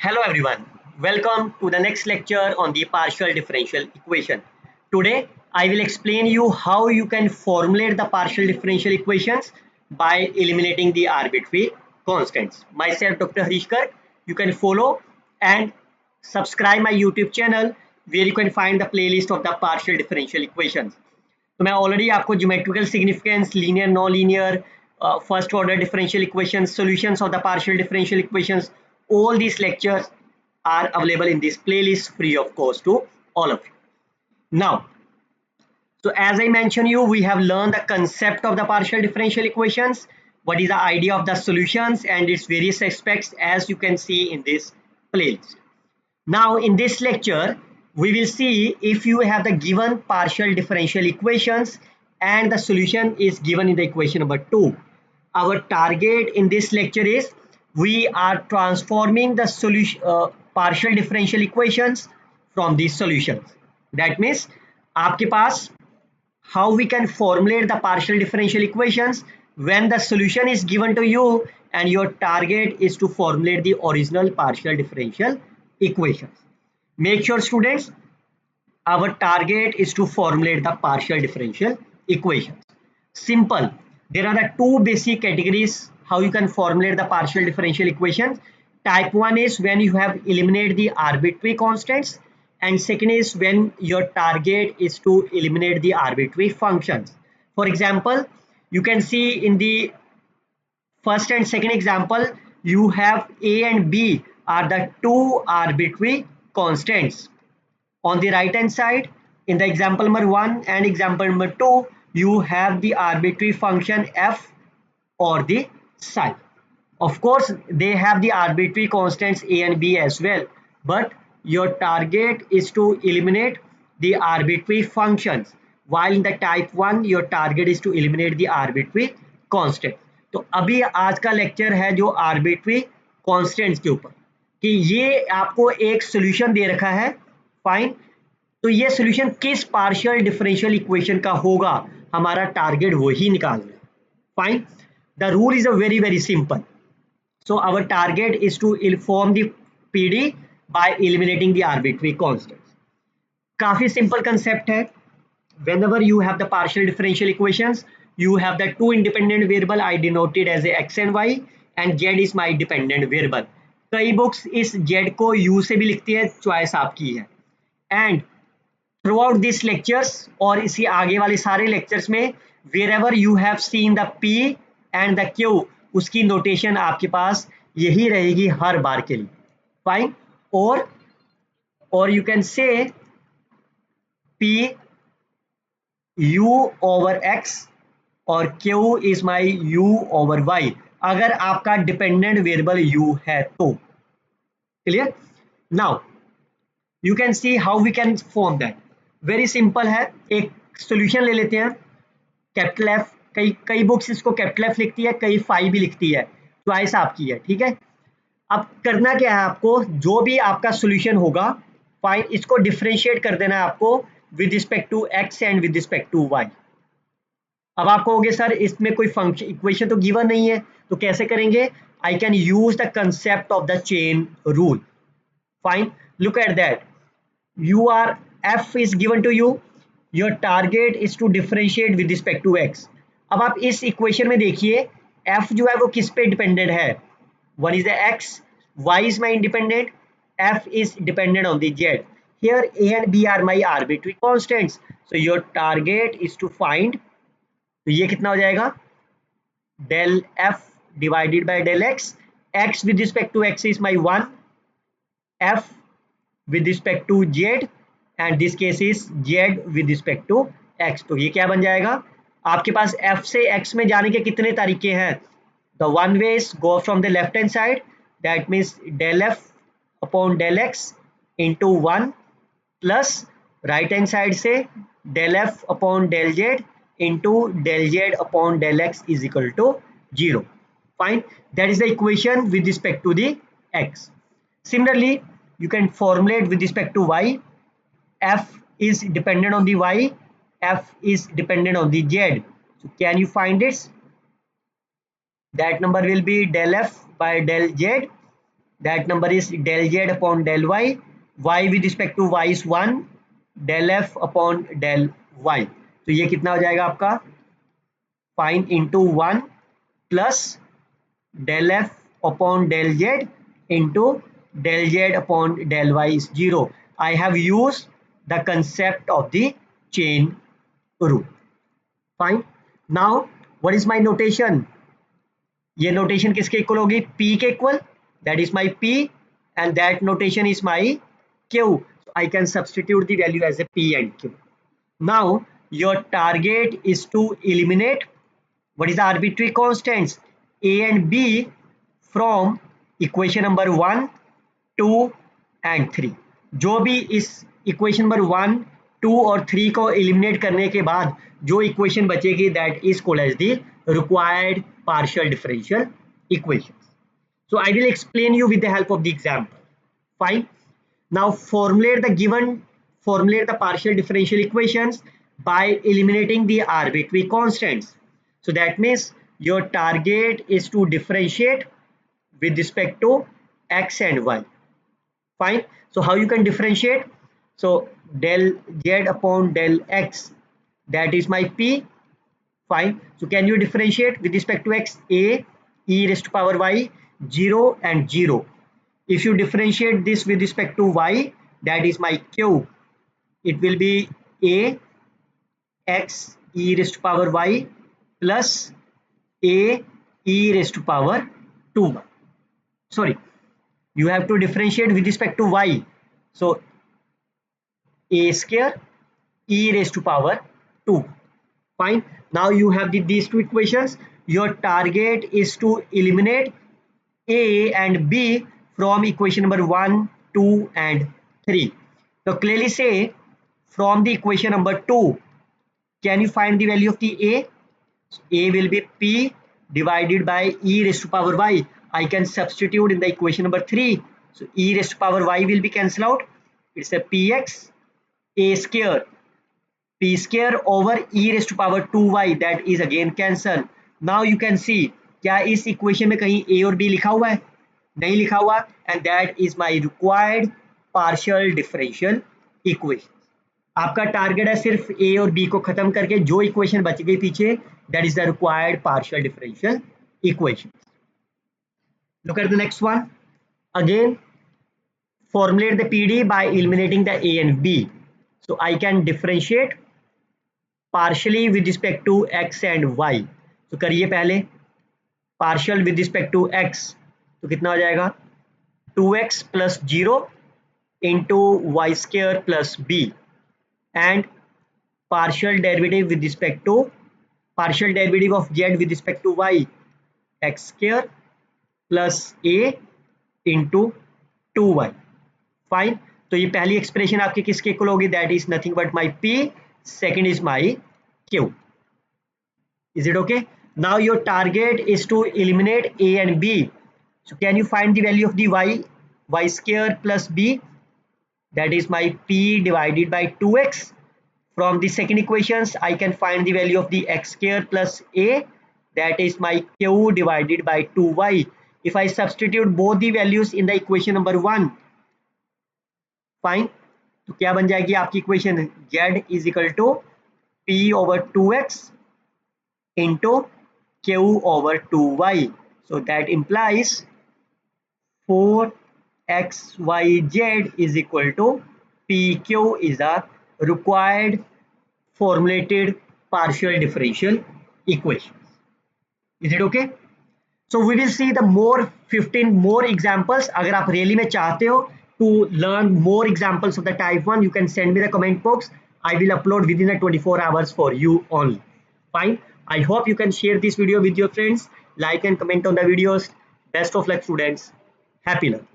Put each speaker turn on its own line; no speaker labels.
Hello everyone, welcome to the next lecture on the partial differential equation. Today I will explain you how you can formulate the partial differential equations by eliminating the arbitrary constants. Myself Dr. Harish Garg, you can follow and subscribe my YouTube channel where you can find the playlist of the partial differential equations. तो मैं already आपको geometrical significance linear non linear first order differential equations solutions of the partial differential equations all these lectures are available in this playlist free of cost to all of you. Now, so as I mentioned you, we have learned the concept of the partial differential equations, what is the idea of the solutions and its various aspects as you can see in this playlist. Now in this lecture, we will see if you have the given partial differential equations and the solution is given in the equation number 2. Our target in this lecture is we are transforming the solution partial differential equations from these solutions. That means आपके पास how we can formulate the partial differential equations when the solution is given to you and your target is to formulate the original partial differential equations. Make sure students, our target is to formulate the partial differential equations. Simple. There are the two basic categories how you can formulate the partial differential equations. Type 1 is when you have eliminated the arbitrary constants, and second is when your target is to eliminate the arbitrary functions. For example, you can see in the first and second example, you have a and b are the two arbitrary constants. On the right hand side, in the example number 1 and example number 2, you have the arbitrary function f or the psi. Of course, they have the arbitrary constants a and b as well, but your target is to eliminate the arbitrary functions, while in the type 1 your target is to eliminate the arbitrary constant. तो अभी आज का lecture है जो arbitrary constants के ऊपर कि ये आपको एक सॉल्यूशन दे रखा है, फाइन. तो ये सॉल्यूशन किस पार्शियल डिफरेंशियल इक्वेशन का होगा, हमारा टारगेट वही निकालना है, fine. The rule is a very simple. So our target is to form the PD by eliminating the arbitrary constants. काफी simple concept है. Whenever you have the partial differential equations, you have the two independent variable I denoted as a x and y, and z is my dependent variable. कई books इस z को u से भी लिखती है, choice आपकी है. And throughout these lectures और इसी आगे वाले सारे lectures में wherever you have seen the p and the Q, उसकी नोटेशन आपके पास यही रहेगी हर बार के लिए, फाइन. और you can say p u over x और q is my u over y, अगर आपका डिपेंडेंट वेरिएबल यू है तो. Clear. Now you can see how we can form that. Very simple है. एक सॉल्यूशन ले लेते हैं, कैपिटल एफ. कई बुक्स इसको कैपिटल एफ लिखती है, कई फाई भी लिखती है, चॉइस आपकी है, ठीक है. अब करना क्या है आपको, जो भी आपका सॉल्यूशन होगा, फाइन, इसको डिफरेंशिएट कर देना है आपको with respect to X and with respect to Y. अब आप कहोगे सर इसमें कोई फंक्शन इक्वेशन तो गिवन नहीं है, तो कैसे करेंगे. I can use the concept of the chain rule, fine. Look at that. You are f is given to you, your target is to differentiate with respect to x. अब आप इस equation में देखिए f जो है वो किस पे डिपेंडेंट है. One is the x, y is my independent, f is dependent on the z. Here a and b are my arbitrary constants. So your target is to find, तो ये कितना हो जाएगा, del f divided by del x. x with respect to x is my 1, f with respect to z and this case is z with respect to x. तो ये क्या बन जाएगा, आपके पास f से x में जाने के कितने तरीके हैं. The one way is go from the left hand side, that means del f upon del x into 1 plus right hand side से del f upon del z into del z upon del x is equal to 0. Fine. That is the equation with respect to the x. Similarly you can formulate with respect to y. F is dependent on the y, F is dependent on the z. So can you find it? That number will be del F by del Z. that number is del z upon del y, y with respect to y is 1, del f upon del y. तो ये कितना हो जाएगा आपका, fine into 1 plus del f upon del z into del z upon del y is 0. I have used the concept of the chain rule. Fine. Now what is my notation? ये notation किसके equal होगी, p के equal, that is my p and that notation is my q. So I can substitute the value as a p and q. Now your target is to eliminate what is the arbitrary constants a and b from equation number 1, 2 and 3. जो भी इस equation number 1, 2 और 3 को eliminate करने के बाद जो equation बचेगी that is called as the required partial differential equations. So I will explain you with the help of the example. Fine. Now formulate the partial differential equations by eliminating the arbitrary constants. So that means your target is to differentiate with respect to x and y. Fine. So how you can differentiate? So del z upon del x, that is my p. Fine. So can you differentiate with respect to x? A e raised to power y, 0 and 0. If you differentiate this with respect to y, that is my q. It will be a x e raised to power y plus a e raised to power 2y. Sorry, you have to differentiate with respect to y. So a square e raised to power 2. Fine. Now you have these two equations. Your target is to eliminate a and b from equation number 1, 2 and 3. So clearly say from the equation number 2, can you find the value of the a? So a will be p divided by e raised to power y. I can substitute in the equation number 3. So e raised to power y will be cancelled out. It's a px a square, p square over e raised to power 2y, that is again cancel. Now you can see क्या इस equation में कहीं a और b लिखा हुआ है? नहीं लिखा हुआ, and that is my required partial differential equation. आपका टारगेट है सिर्फ a और b को खत्म करके जो इक्वेशन बच गई पीछे, that is the required partial differential equation. Look at the next one. Again, formulate the PDE by eliminating the a and b. So I can differentiate partially with respect to x and y. So करिए पहले partial with respect to x. तो कितना हो जाएगा, 2x plus 0 into y square plus b, and partial derivative with respect to partial derivative of z with respect to y, x square plus a into 2y. Fine. तो ये पहली expression आपकी किसके equal होगी, that is nothing but my p, second is my q. Is it okay? Now your target is to eliminate a and b. So can you find the value of the y square plus b, that is my p divided by 2x. From the second equations I can find the value of the x square plus a, that is my q divided by 2y. If I substitute both the values in the equation number 1, fine, तो क्या बन जाएगी आपकी equation, z is equal to p over 2x into q over 2y. So that implies 4xyz is equal to pq is a required formulated partial differential equation. Is it okay? So we will see the more 15 more examples. अगर आप really में चाहते हो to learn more examples of the type 1, you can send me the comment box. I will upload within the 24 hours for you only. Fine. I hope you can share this video with your friends, like and comment on the videos. Best of luck students. Happy learning.